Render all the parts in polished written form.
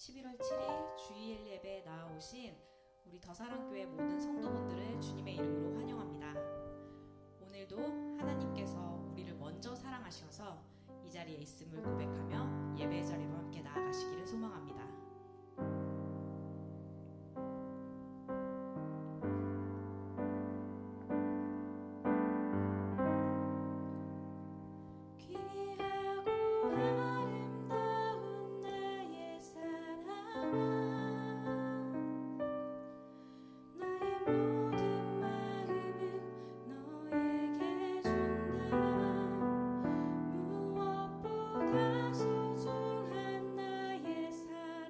11월 7일 주일 예배에 나아오신 우리 더사랑교회 모든 성도분들을 주님의 이름으로 환영합니다. 오늘도 하나님께서 우리를 먼저 사랑하셔서 이 자리에 있음을 고백하며 예배의 자리로 함께 나아가시기를 소망합니다. 소중한 나의 사랑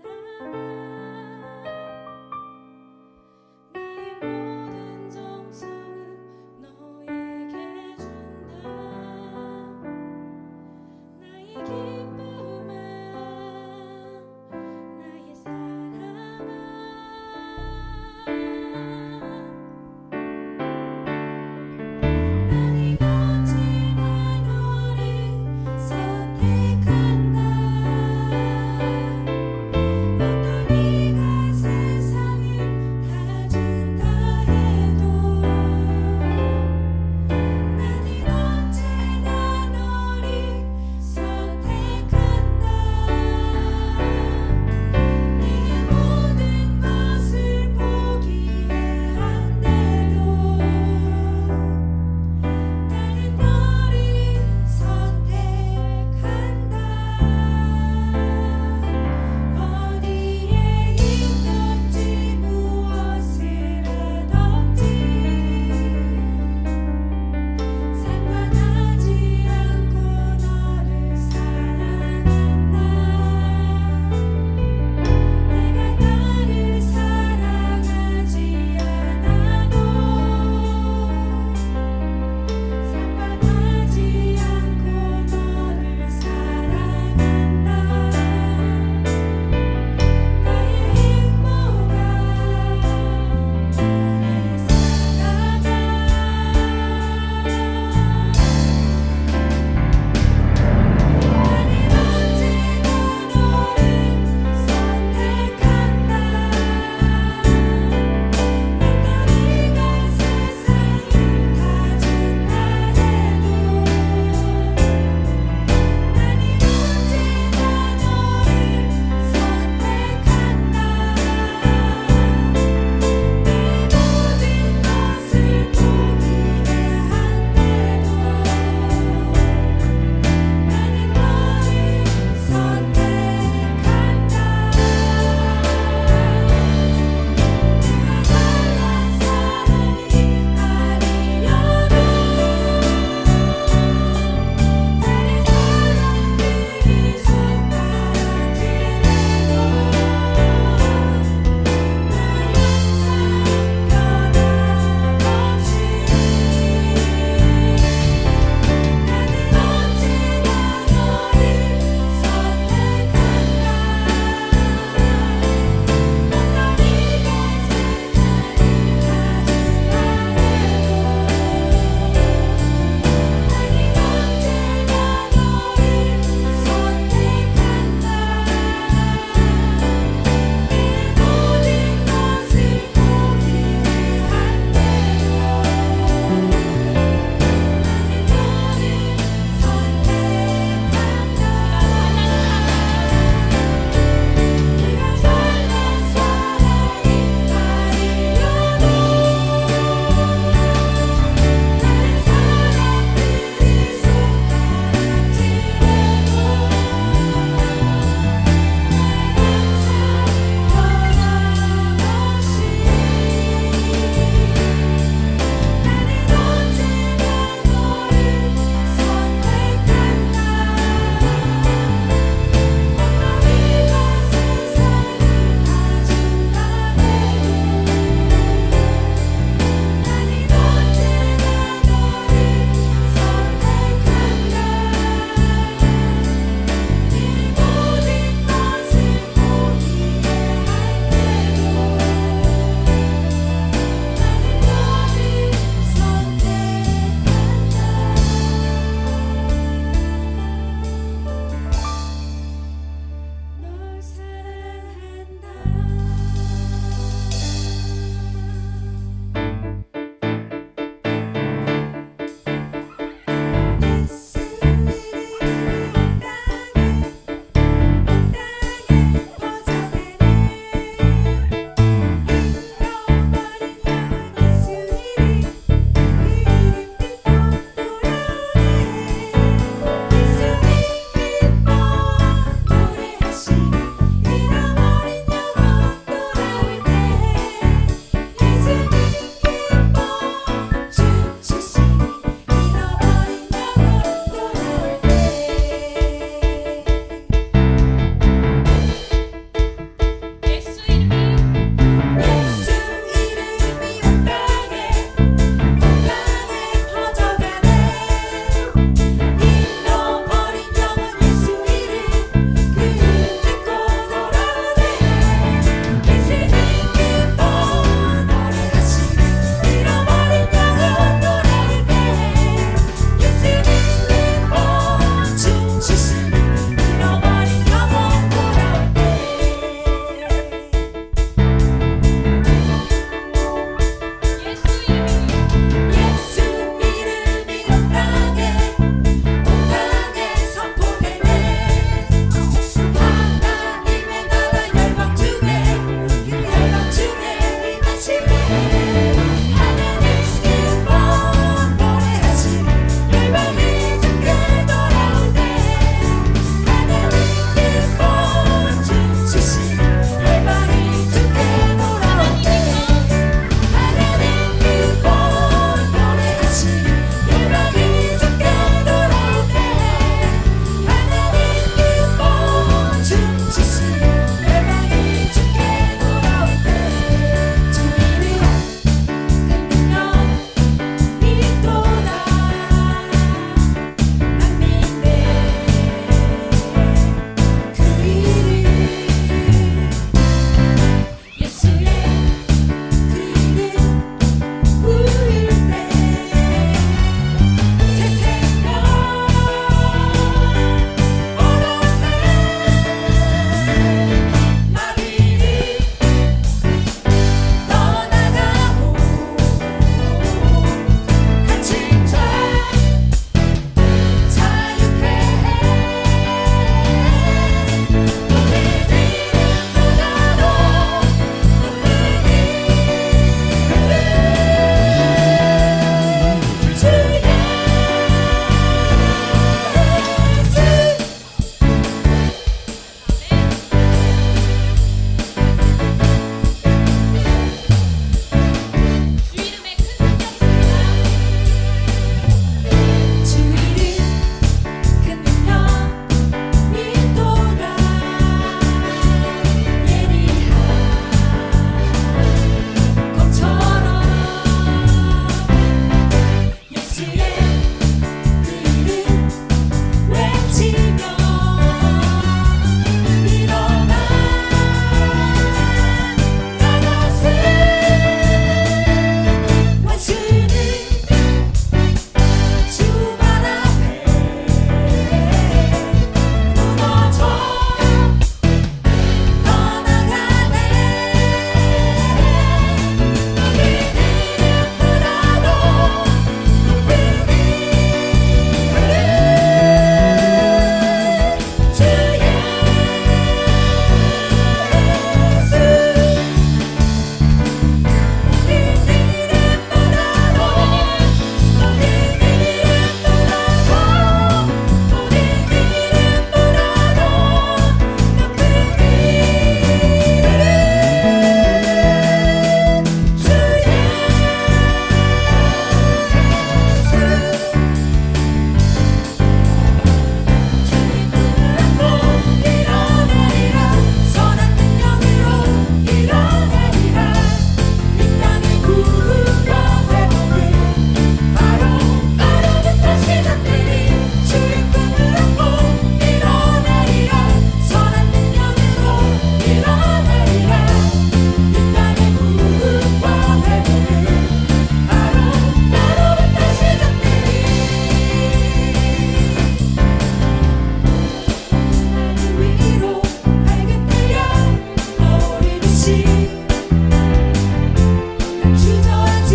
난 주저하지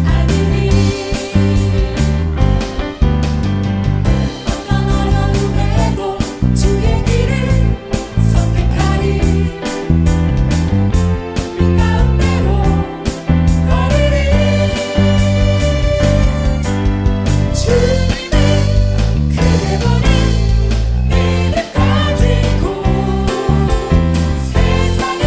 않으리. 어떤 어려움에도 주의 길을 선택하리. 빛 가운데로 걸으리. 주님의 크게 보는 믿음 가지고 세상에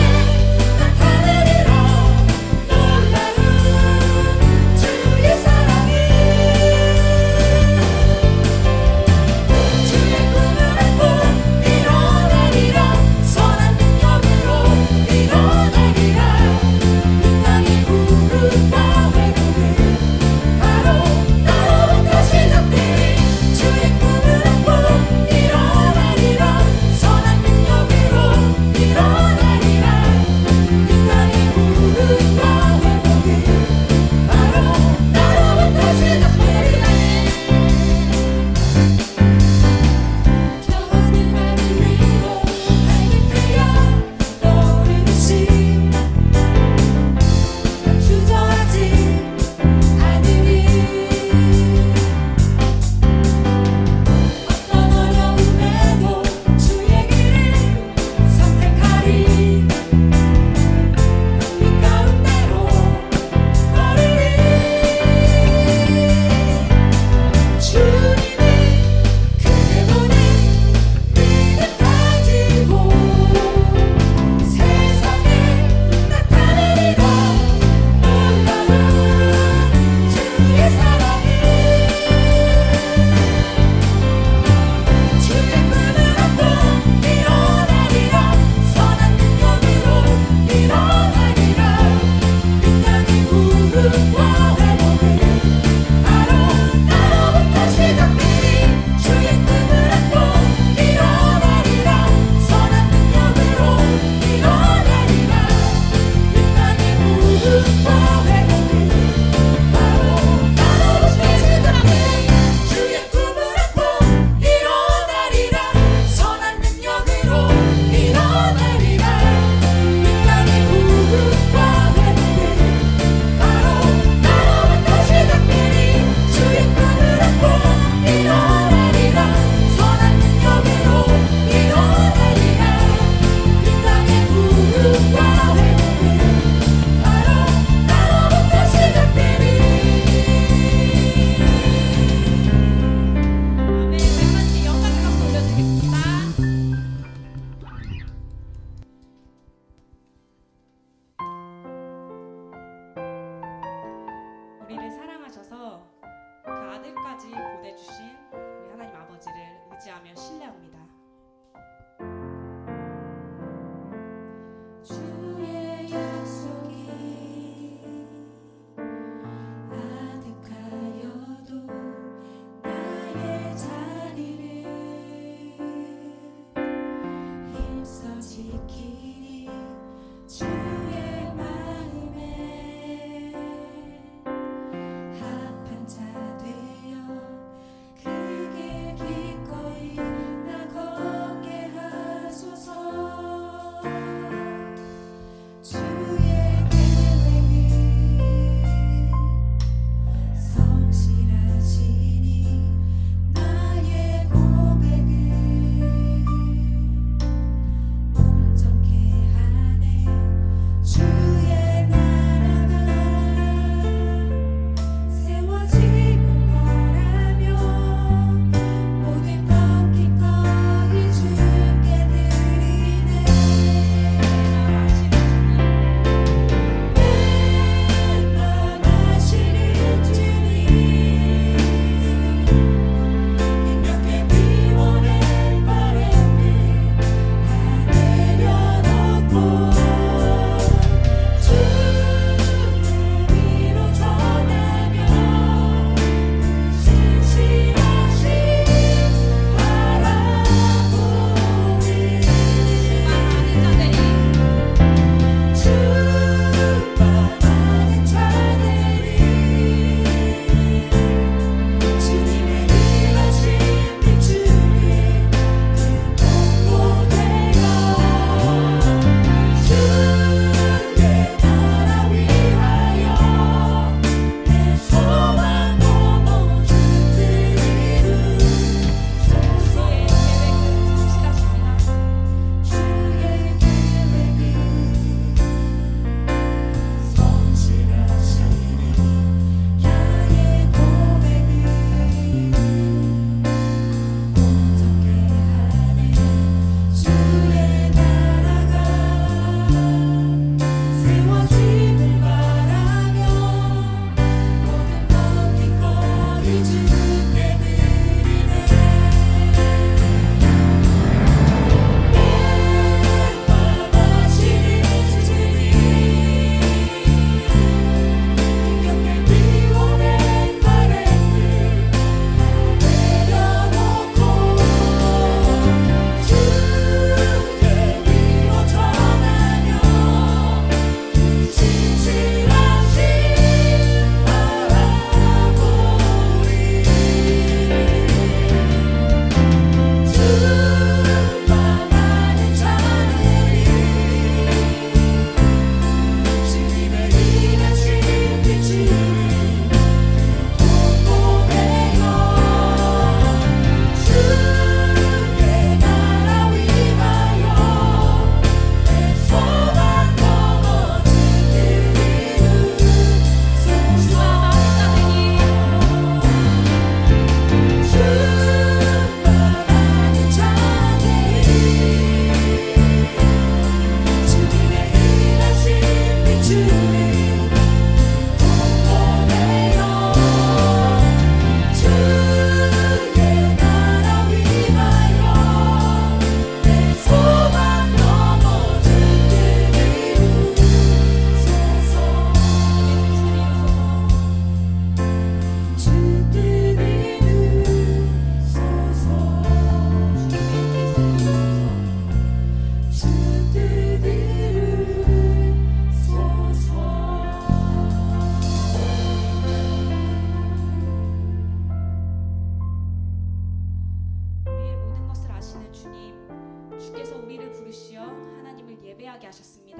주셨습니다.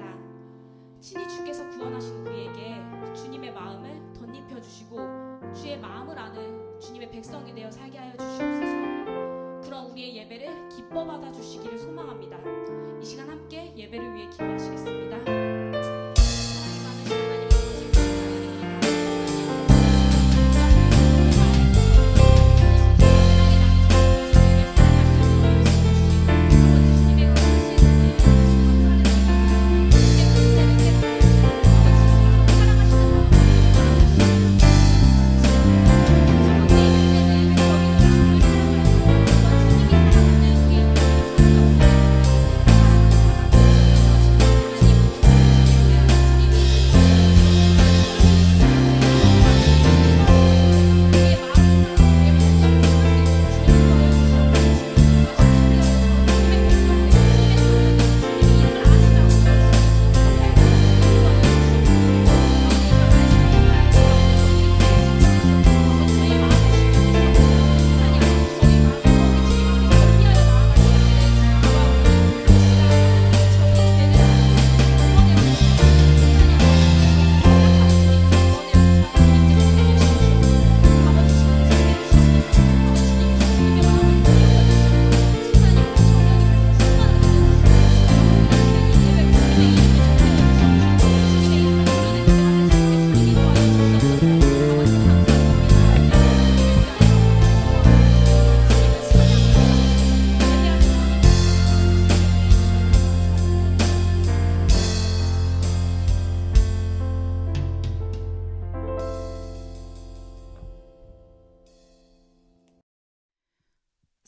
친히 주께서 구원하신 우리에게 주님의 마음을 덧입혀 주시고 주의 마음을 아는 주님의 백성이 되어 살게 하여 주시옵소서. 그런 우리의 예배를 기뻐 받아 주시기를 소망합니다. 이 시간 함께 예배를 위해 기도하시겠습니다. 사랑이 많으신 하나님 아버지,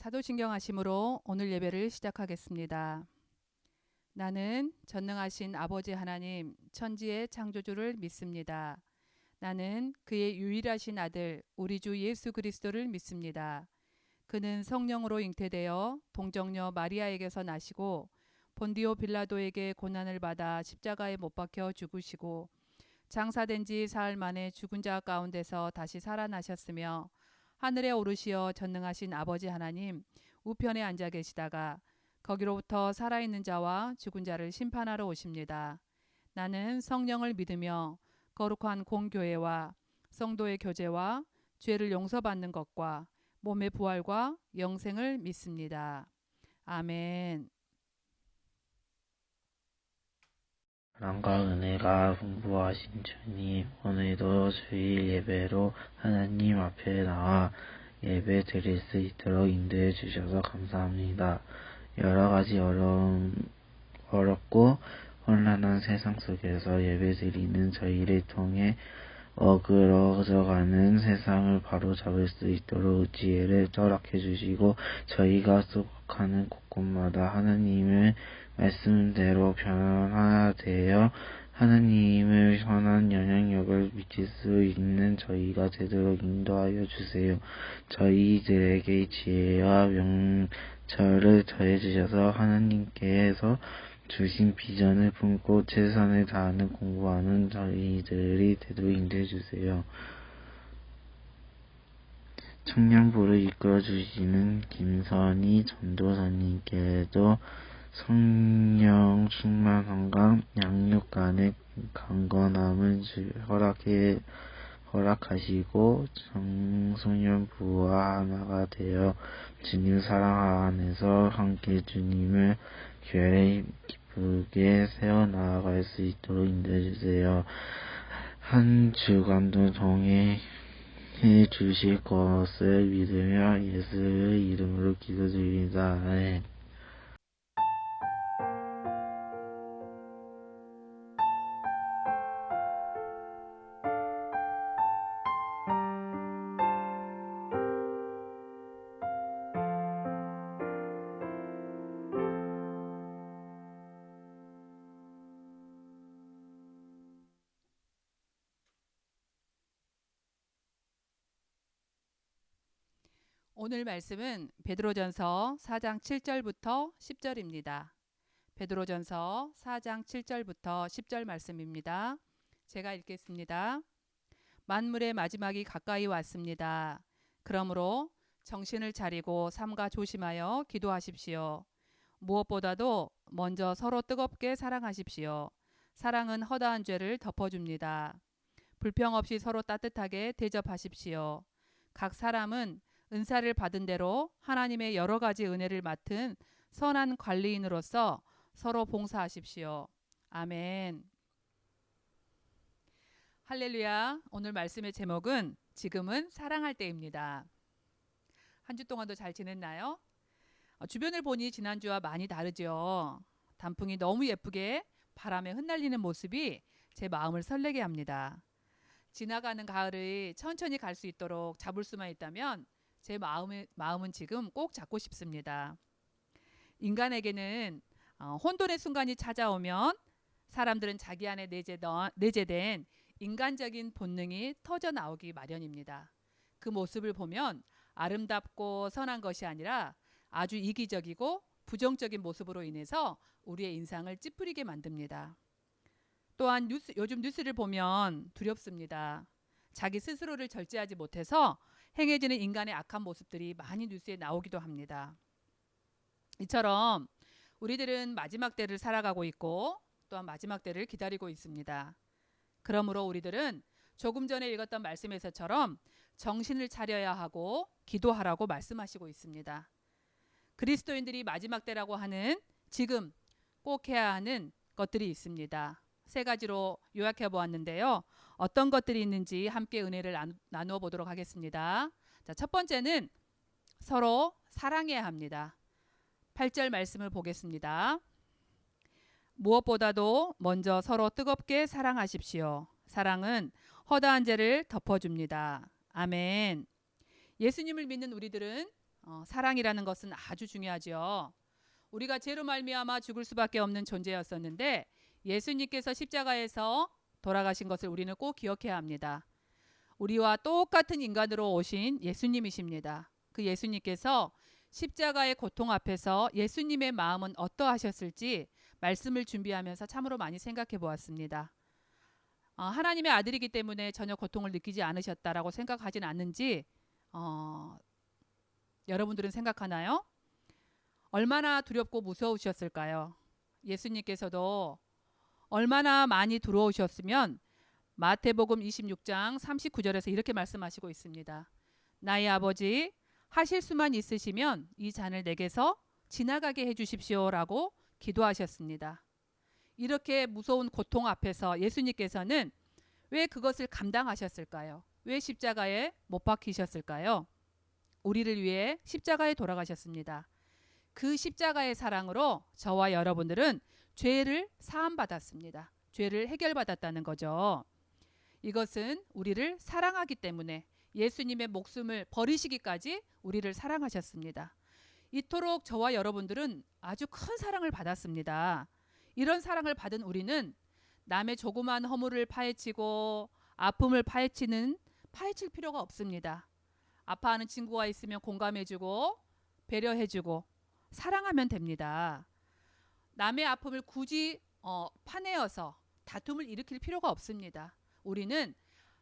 사도신경하심으로 오늘 예배를 시작하겠습니다. 나는 전능하신 아버지 하나님 천지의 창조주를 믿습니다. 나는 그의 유일하신 아들 우리 주 예수 그리스도를 믿습니다. 그는 성령으로 잉태되어 동정녀 마리아에게서 나시고 본디오 빌라도에게 고난을 받아 십자가에 못 박혀 죽으시고 장사된 지 사흘 만에 죽은 자 가운데서 다시 살아나셨으며 하늘에 오르시어 전능하신 아버지 하나님 우편에 앉아 계시다가 거기로부터 살아있는 자와 죽은 자를 심판하러 오십니다. 나는 성령을 믿으며 거룩한 공교회와 성도의 교제와 죄를 용서받는 것과 몸의 부활과 영생을 믿습니다. 아멘. 사랑과 은혜가 풍부하신 주님, 오늘도 주일 예배로 하나님 앞에 나와 예배 드릴 수 있도록 인도해 주셔서 감사합니다. 여러 가지 어렵고 혼란한 세상 속에서 예배 드리는 저희를 통해 어그러져가는 세상을 바로잡을 수 있도록 지혜를 허락해 주시고 저희가 속하는 곳곳마다 하나님의 말씀대로 변화되어 하나님의 선한 영향력을 미칠 수 있는 저희가 되도록 인도하여 주세요. 저희들에게 지혜와 명철을 더해 주셔서 하나님께서 주신 비전을 품고 최선을 다하는 공부하는 저희들이 되도록 인도해 주세요. 청년부를 이끌어 주시는 김선희 전도사님께도 성령 충만함과 양육 간의 강건함을 허락하시고 청소년부와 하나가 되어 주님 사랑 안에서 함께 주님의 교회를 기쁘게 세워나갈 수 있도록 인도해 주세요. 한 주간도 통해 해 주실 것을 믿으며 예수의 이름으로 기도드립니다. 아멘. 오늘 말씀은 베드로전서 4장 7절부터 10절입니다. 베드로전서 4장 7절부터 10절 말씀입니다. 제가 읽겠습니다. 만물의 마지막이 가까이 왔습니다. 그러므로 정신을 차리고 삼가 조심하여 기도하십시오. 무엇보다도 먼저 서로 뜨겁게 사랑하십시오. 사랑은 허다한 죄를 덮어줍니다. 불평 없이 서로 따뜻하게 대접하십시오. 각 사람은 은사를 받은 대로 하나님의 여러 가지 은혜를 맡은 선한 관리인으로서 서로 봉사하십시오. 아멘. 할렐루야. 오늘 말씀의 제목은 지금은 사랑할 때입니다. 한 주 동안도 잘 지냈나요? 주변을 보니 지난주와 많이 다르죠. 단풍이 너무 예쁘게 바람에 흩날리는 모습이 제 마음을 설레게 합니다. 지나가는 가을이 천천히 갈 수 있도록 잡을 수만 있다면 제 마음은 지금 꼭 잡고 싶습니다. 인간에게는 혼돈의 순간이 찾아오면 사람들은 자기 안에 내재된 인간적인 본능이 터져 나오기 마련입니다. 그 모습을 보면 아름답고 선한 것이 아니라 아주 이기적이고 부정적인 모습으로 인해서 우리의 인상을 찌푸리게 만듭니다. 또한 요즘 뉴스를 보면 두렵습니다. 자기 스스로를 절제하지 못해서 행해지는 인간의 악한 모습들이 많이 뉴스에 나오기도 합니다. 이처럼 우리들은 마지막 때를 살아가고 있고 또한 마지막 때를 기다리고 있습니다. 그러므로 우리들은 조금 전에 읽었던 말씀에서처럼 정신을 차려야 하고 기도하라고 말씀하시고 있습니다. 그리스도인들이 마지막 때라고 하는 지금 꼭 해야 하는 것들이 있습니다. 세 가지로 요약해 보았는데요. 어떤 것들이 있는지 함께 은혜를 나누어 보도록 하겠습니다. 자, 첫 번째는 서로 사랑해야 합니다. 8절 말씀을 보겠습니다. 무엇보다도 먼저 서로 뜨겁게 사랑하십시오. 사랑은 허다한 죄를 덮어줍니다. 아멘. 예수님을 믿는 우리들은 사랑이라는 것은 아주 중요하죠. 우리가 죄로 말미암아 죽을 수밖에 없는 존재였었는데 예수님께서 십자가에서 돌아가신 것을 우리는 꼭 기억해야 합니다. 우리와 똑같은 인간으로 오신 예수님이십니다. 그 예수님께서 십자가의 고통 앞에서 예수님의 마음은 어떠하셨을지 말씀을 준비하면서 참으로 많이 생각해 보았습니다. 하나님의 아들이기 때문에 전혀 고통을 느끼지 않으셨다라고 생각하진 않는지 여러분들은 생각하나요? 얼마나 두렵고 무서우셨을까요? 예수님께서도 얼마나 많이 두려우셨으면 마태복음 26장 39절에서 이렇게 말씀하시고 있습니다. 나의 아버지 하실 수만 있으시면 이 잔을 내게서 지나가게 해주십시오라고 기도하셨습니다. 이렇게 무서운 고통 앞에서 예수님께서는 왜 그것을 감당하셨을까요? 왜 십자가에 못 박히셨을까요? 우리를 위해 십자가에 돌아가셨습니다. 그 십자가의 사랑으로 저와 여러분들은 죄를 사함받았습니다. 죄를 해결받았다는 거죠. 이것은 우리를 사랑하기 때문에 예수님의 목숨을 버리시기까지 우리를 사랑하셨습니다. 이토록 저와 여러분들은 아주 큰 사랑을 받았습니다. 이런 사랑을 받은 우리는 남의 조그만 허물을 파헤치고 아픔을 파헤칠 필요가 없습니다. 아파하는 친구가 있으면 공감해주고 배려해주고 사랑하면 됩니다. 남의 아픔을 굳이 파내어서 다툼을 일으킬 필요가 없습니다. 우리는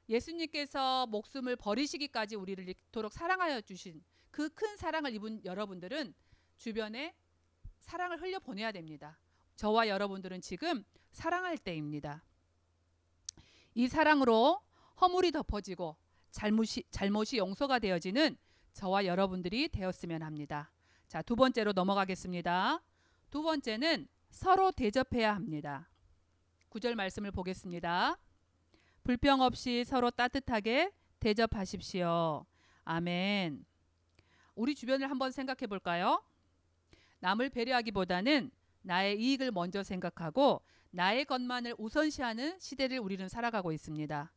예수님께서 목숨을 버리시기까지 우리를 이토록 사랑하여 주신 그 큰 사랑을 입은 여러분들은 주변에 사랑을 흘려보내야 됩니다. 저와 여러분들은 지금 사랑할 때입니다. 이 사랑으로 허물이 덮어지고 잘못이 용서가 되어지는 저와 여러분들이 되었으면 합니다. 자, 두 번째로 넘어가겠습니다. 두 번째는 서로 대접해야 합니다. 9절 말씀을 보겠습니다. 불평 없이 서로 따뜻하게 대접하십시오. 아멘. 우리 주변을 한번 생각해 볼까요? 남을 배려하기보다는 나의 이익을 먼저 생각하고 나의 것만을 우선시하는 시대를 우리는 살아가고 있습니다.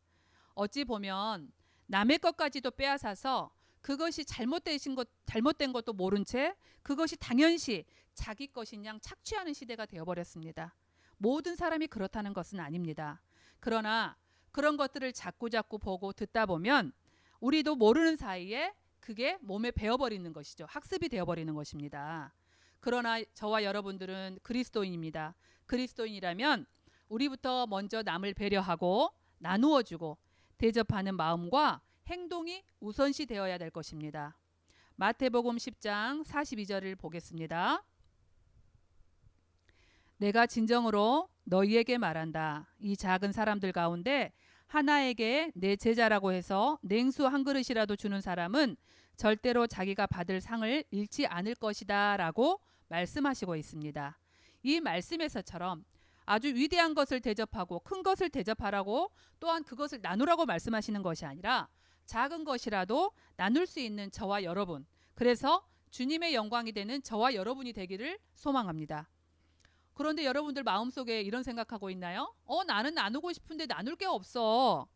어찌 보면 남의 것까지도 빼앗아서 그것이 잘못된 것도 모른 채 그것이 당연시 자기 것인 양 착취하는 시대가 되어버렸습니다. 모든 사람이 그렇다는 것은 아닙니다. 그러나 그런 것들을 자꾸 보고 듣다 보면 우리도 모르는 사이에 그게 몸에 배어버리는 것이죠. 학습이 되어버리는 것입니다. 그러나 저와 여러분들은 그리스도인입니다. 그리스도인이라면 우리부터 먼저 남을 배려하고 나누어주고 대접하는 마음과 행동이 우선시 되어야 될 것입니다. 마태복음 10장 42절을 보겠습니다. 내가 진정으로 너희에게 말한다. 이 작은 사람들 가운데 하나에게 내 제자라고 해서 냉수 한 그릇이라도 주는 사람은 절대로 자기가 받을 상을 잃지 않을 것이다 라고 말씀하시고 있습니다. 이 말씀에서처럼 아주 위대한 것을 대접하고 큰 것을 대접하라고 또한 그것을 나누라고 말씀하시는 것이 아니라 작은 것이라도 나눌 수 있는 저와 여러분, 그래서 주님의 영광이 되는 저와 여러분이 되기를 소망합니다. 그런데 여러분들 마음속에 이런 생각하고 있나요? 나는 나누고 싶은데 나눌 게 없어.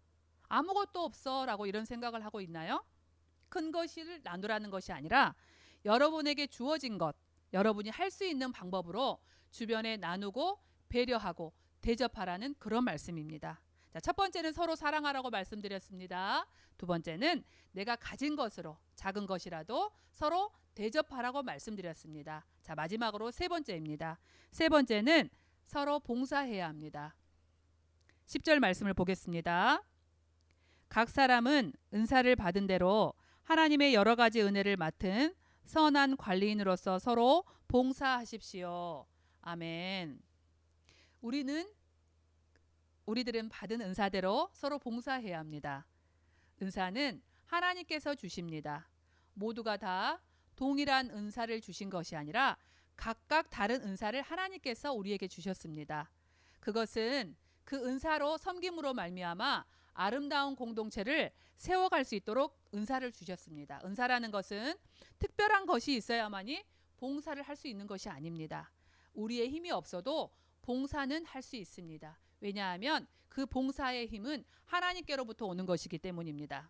아무것도 없어 라고 이런 생각을 하고 있나요? 큰 것을 나누라는 것이 아니라 여러분에게 주어진 것, 여러분이 할 수 있는 방법으로 주변에 나누고 배려하고 대접하라는 그런 말씀입니다. 자, 첫 번째는 서로 사랑하라고 말씀드렸습니다. 두 번째는 내가 가진 것으로 작은 것이라도 서로 대접하라고 말씀드렸습니다. 자, 마지막으로 세 번째입니다. 세 번째는 서로 봉사해야 합니다. 10절 말씀을 보겠습니다. 각 사람은 은사를 받은 대로 하나님의 여러 가지 은혜를 맡은 선한 관리인으로서 서로 봉사하십시오. 아멘. 우리들은 받은 은사대로 서로 봉사해야 합니다. 은사는 하나님께서 주십니다. 모두가 다 동일한 은사를 주신 것이 아니라 각각 다른 은사를 하나님께서 우리에게 주셨습니다. 그것은 그 은사로 섬김으로 말미암아 아름다운 공동체를 세워갈 수 있도록 은사를 주셨습니다. 은사라는 것은 특별한 것이 있어야만이 봉사를 할 수 있는 것이 아닙니다. 우리의 힘이 없어도 봉사는 할 수 있습니다. 왜냐하면 그 봉사의 힘은 하나님께로부터 오는 것이기 때문입니다.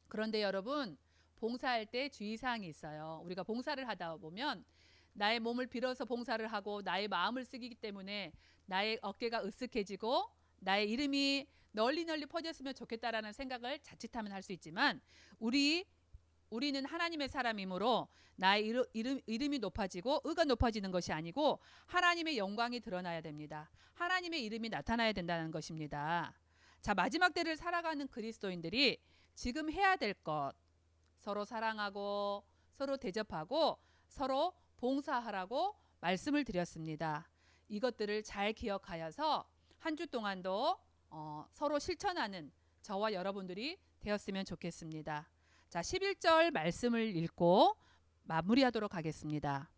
그런데 여러분, 봉사할 때 주의사항이 있어요. 우리가 봉사를 하다 보면 나의 몸을 빌어서 봉사를 하고 나의 마음을 쓰기 때문에 나의 어깨가 으쓱해지고 나의 이름이 널리 퍼졌으면 좋겠다라는 생각을 자칫하면 할 수 있지만 우리는 하나님의 사람이므로 나의 이름이 높아지고 의가 높아지는 것이 아니고 하나님의 영광이 드러나야 됩니다. 하나님의 이름이 나타나야 된다는 것입니다. 자, 마지막 때를 살아가는 그리스도인들이 지금 해야 될 것, 서로 사랑하고 서로 대접하고 서로 봉사하라고 말씀을 드렸습니다. 이것들을 잘 기억하여서 한 주 동안도 서로 실천하는 저와 여러분들이 되었으면 좋겠습니다. 자, 11절 말씀을 읽고 마무리하도록 하겠습니다.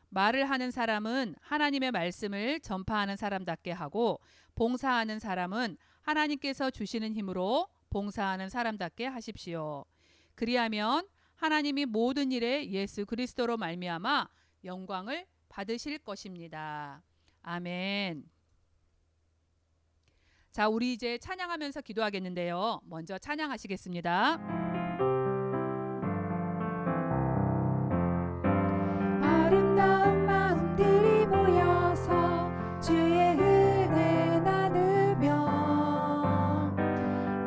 말을 하는 사람은 하나님의 말씀을 전파하는 사람답게 하고 봉사하는 사람은 하나님께서 주시는 힘으로 봉사하는 사람답게 하십시오. 그리하면 하나님이 모든 일에 예수 그리스도로 말미암아 영광을 받으실 것입니다. 아멘. 자, 우리 이제 찬양하면서 기도하겠는데요. 먼저 찬양하시겠습니다. 아름다운 마음들이 모여서 주의 은혜 나누며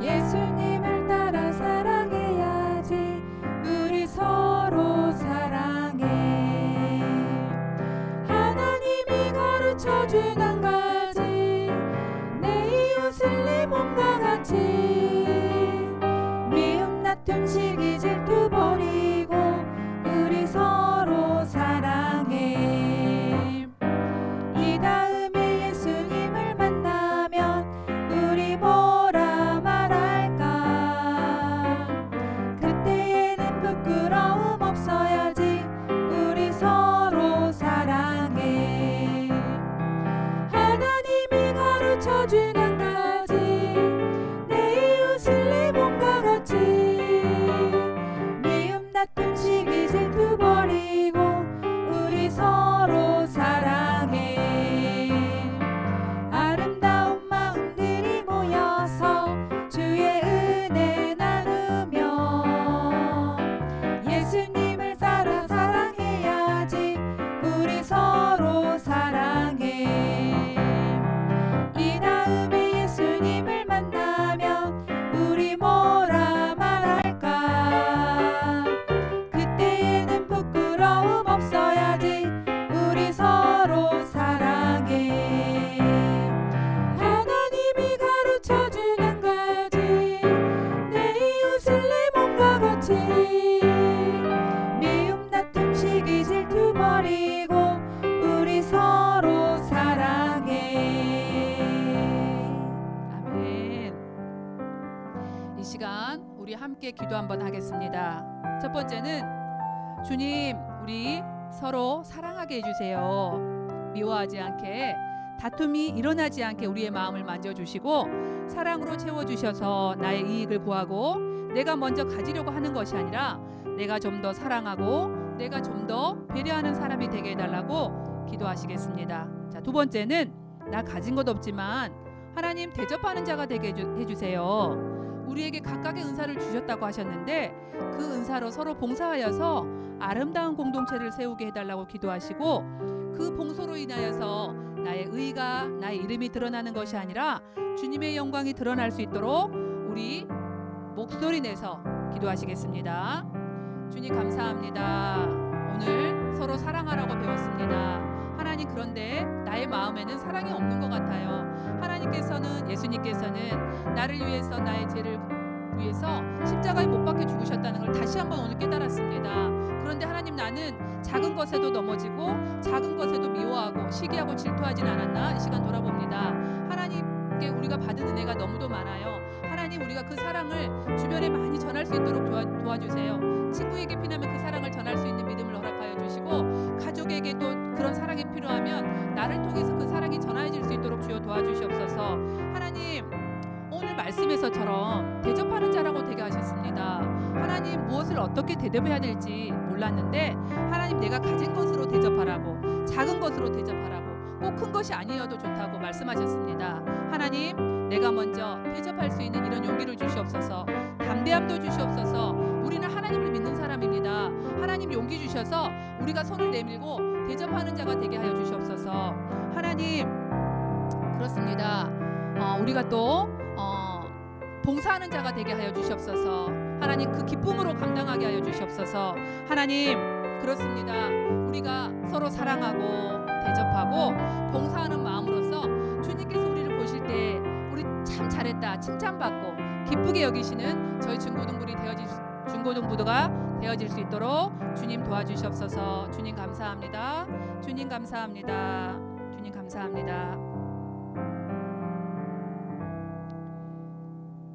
예수님을 따라 사랑해야지. 우리 서로 사랑해. 하나님이 가르쳐준 한 가지, 내 이웃을 내 몸과 같이. 미움 다툼 시기 질투 버리고 우리 서로 사랑해. 이 다음에 예수님을 만나면 우리 뭐라 말할까. 그때에는 부끄러움 없어야지. 우리 서로 사랑해. 하나님이 가르쳐준 한 가지, 내 이웃을 내 몸과 같이. 미움 다툼 시기 질투 버리고 우리 서로 사랑해. 아름다운 마음들이 모여서 주의 은혜 나누며 예수님을 따라 사랑해야지. 우리 서로 사랑해. 이 다음에 시간 우리 함께 기도 한번 하겠습니다. 첫 번째는 주님, 우리 서로 사랑하게 해주세요. 미워하지 않게, 다툼이 일어나지 않게 우리의 마음을 만져주시고 사랑으로 채워주셔서 나의 이익을 구하고 내가 먼저 가지려고 하는 것이 아니라 내가 좀 더 사랑하고 내가 좀 더 배려하는 사람이 되게 해달라고 기도하시겠습니다. 자, 두 번째는 나 가진 것 없지만 하나님 대접하는 자가 되게 해주세요. 우리에게 각각의 은사를 주셨다고 하셨는데 그 은사로 서로 봉사하여서 아름다운 공동체를 세우게 해달라고 기도하시고 그 봉소로 인하여서 나의 의가, 나의 이름이 드러나는 것이 아니라 주님의 영광이 드러날 수 있도록 우리 목소리 내서 기도하시겠습니다. 주님 감사합니다. 오늘 서로 사랑하라고 배웠습니다. 하나님, 그런데 나의 마음에는 사랑이 없는 것 같아요. 하나님께서는, 예수님께서는 나를 위해서, 나의 죄를 위해서 십자가에 못 박혀 죽으셨다는 걸 다시 한번 오늘 깨달았습니다. 그런데 하나님, 나는 작은 것에도 넘어지고 작은 것에도 미워하고 시기하고 질투하진 않았나? 이 시간 돌아봅니다. 하나님께 우리가 받은 은혜가 너무도 많아요. 하나님, 우리가 그 사랑을 주변에 많이 전할 수 있도록 도와주세요. 친구에게 피나면 그 사랑을 전할 수 있는 믿음을 허락하여 주시고 가족에게 또 그런 사랑이 필요하면 나를 통해서 그 사랑이 전해질 수 있도록 주여 도와주시옵소서. 하나님, 오늘 말씀에서처럼 대접하는 자라고 되게 하셨습니다. 하나님, 무엇을 어떻게 대접해야 될지 몰랐는데 하나님, 내가 가진 것으로 대접하라고, 작은 것으로 대접하라고, 꼭 큰 것이 아니어도 좋다고 말씀하셨습니다. 하나님, 내가 먼저 대접할 수 있는 이런 용기를 주시옵소서. 담대함도 주시옵소서. 우리는 하나님을 믿는 사람입니다. 하나님, 용기 주셔서 우리가 손을 내밀고 대접하는 자가 되게 하여 주시옵소서. 하나님, 그렇습니다. 우리가 또 봉사하는 자가 되게 하여 주시옵소서. 하나님, 그 기쁨으로 감당하게 하여 주시옵소서. 하나님, 그렇습니다. 우리가 서로 사랑하고 대접하고 봉사하는 마음으로서 주님께서 우리를 보실 때 우리 참 잘했다 칭찬받고 기쁘게 여기시는 저희 중고등부가 되어질 수 있도록 주님 도와주시옵소서. 주님 감사합니다. 주님 감사합니다. 주님 감사합니다.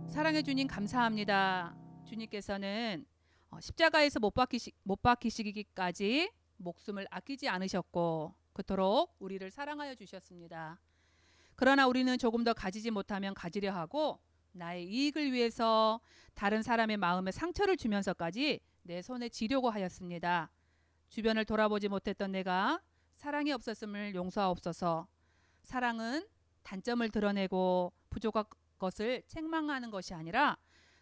사랑해 주님 감사합니다. 주님께서는 십자가에서 못 박히시기까지 목숨을 아끼지 않으셨고 그토록 우리를 사랑하여 주셨습니다. 그러나 우리는 조금 더 가지지 못하면 가지려 하고 나의 이익을 위해서 다른 사람의 마음에 상처를 주면서까지 내 손에 쥐려고 하였습니다. 주변을 돌아보지 못했던 내가 사랑이 없었음을 용서하옵소서. 사랑은 단점을 드러내고 부족한 것을 책망하는 것이 아니라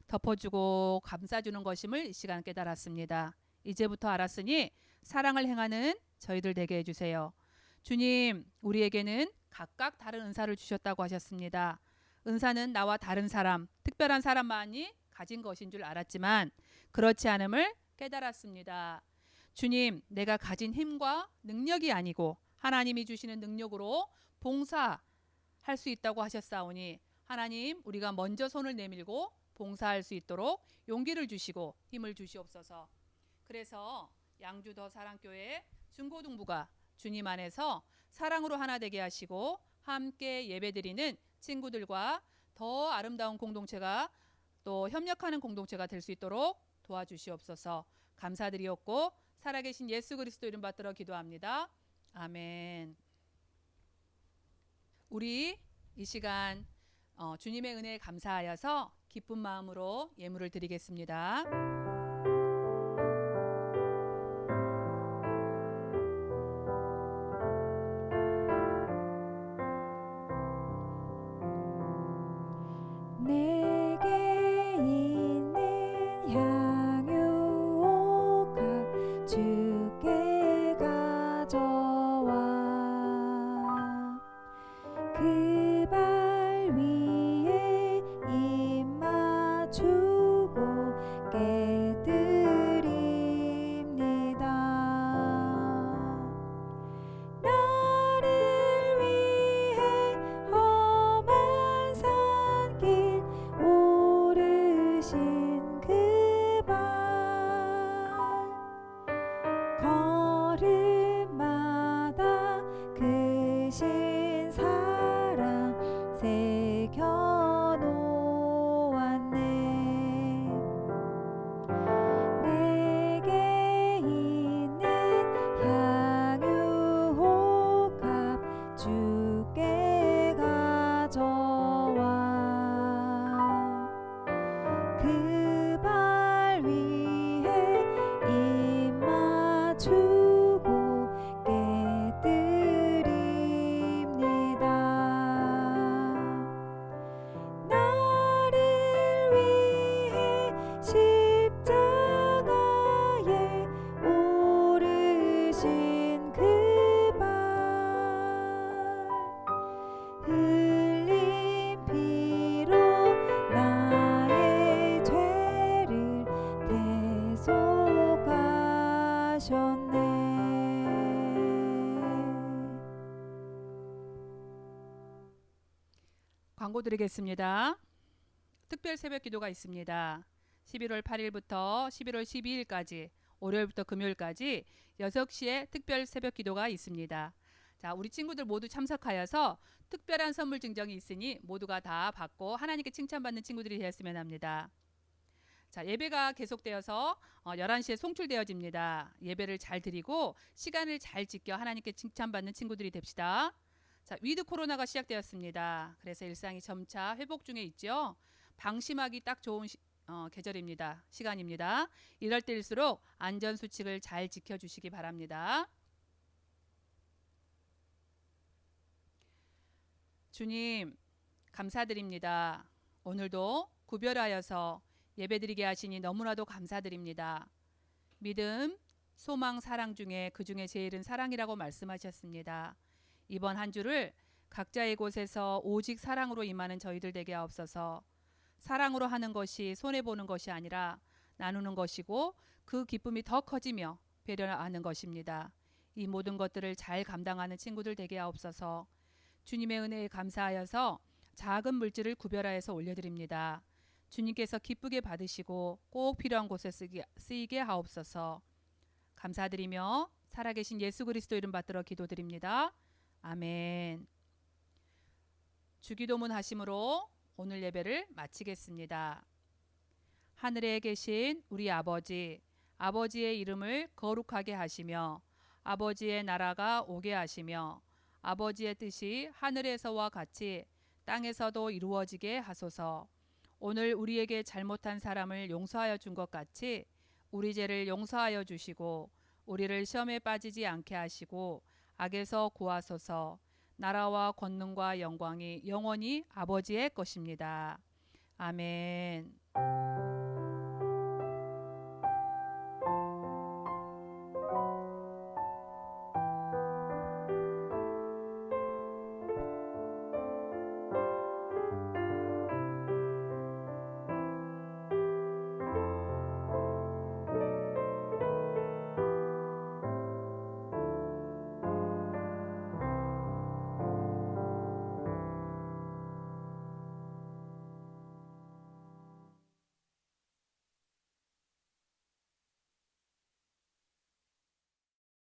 덮어주고 감싸주는 것임을 이 시간 깨달았습니다. 이제부터 알았으니 사랑을 행하는 저희들 되게 해주세요. 주님, 우리에게는 각각 다른 은사를 주셨다고 하셨습니다. 은사는 나와 다른 사람, 특별한 사람만이 가진 것인 줄 알았지만 그렇지 않음을 깨달았습니다. 주님, 내가 가진 힘과 능력이 아니고 하나님이 주시는 능력으로 봉사할 수 있다고 하셨사오니 하나님, 우리가 먼저 손을 내밀고 봉사할 수 있도록 용기를 주시고 힘을 주시옵소서. 그래서 양주 더 사랑교회 중고등부가 주님 안에서 사랑으로 하나 되게 하시고 함께 예배드리는 친구들과 더 아름다운 공동체가 또 협력하는 공동체가 될 수 있도록 도와주시옵소서. 감사드리옵고 살아계신 예수 그리스도 이름 받들어 기도합니다. 아멘. 우리 이 시간 주님의 은혜에 감사하여서 기쁜 마음으로 예물을 드리겠습니다. 내게 있는 향유가 주께 가져와 그 발 위에 입 맞추고 깨드립니다. 나를 위해 험한 산길 오르신 그 발 걸음마다 크신 사랑 새겨놓았네. 흘린 피로 나의 죄를 대속하셨네. 광고 드리겠습니다. 특별 새벽 기도가 있습니다. 11월 8일부터 11월 12일까지 월요일부터 금요일까지 6시에 특별 새벽 기도가 있습니다. 자, 우리 친구들 모두 참석하여서 특별한 선물 증정이 있으니 모두가 다 받고 하나님께 칭찬받는 친구들이 되었으면 합니다. 자, 예배가 계속되어서 11시에 송출되어집니다. 예배를 잘 드리고 시간을 잘 지켜 하나님께 칭찬받는 친구들이 됩시다. 자, 위드 코로나가 시작되었습니다. 그래서 일상이 점차 회복 중에 있죠. 방심하기 딱 좋은 계절입니다. 시간입니다. 이럴 때일수록 안전수칙을 잘 지켜주시기 바랍니다. 주님, 감사드립니다. 오늘도 구별하여서 예배드리게 하시니 너무나도 감사드립니다. 믿음, 소망, 사랑 중에 그 중에 제일은 사랑이라고 말씀하셨습니다. 이번 한 주를 각자의 곳에서 오직 사랑으로 임하는 저희들 되게 하옵소서. 사랑으로 하는 것이 손해보는 것이 아니라 나누는 것이고 그 기쁨이 더 커지며 배려하는 것입니다. 이 모든 것들을 잘 감당하는 친구들 되게 하옵소서. 주님의 은혜에 감사하여서 작은 물질을 구별하여서 올려드립니다. 주님께서 기쁘게 받으시고 꼭 필요한 곳에 쓰이게 하옵소서. 감사드리며 살아계신 예수 그리스도 이름 받들어 기도드립니다. 아멘. 주기도문 하심으로 오늘 예배를 마치겠습니다. 하늘에 계신 우리 아버지, 아버지의 이름을 거룩하게 하시며 아버지의 나라가 오게 하시며 아버지의 뜻이 하늘에서와 같이 땅에서도 이루어지게 하소서. 오늘 우리에게 잘못한 사람을 용서하여 준 것 같이 우리 죄를 용서하여 주시고 우리를 시험에 빠지지 않게 하시고 악에서 구하소서. 나라와 권능과 영광이 영원히 아버지의 것입니다. 아멘.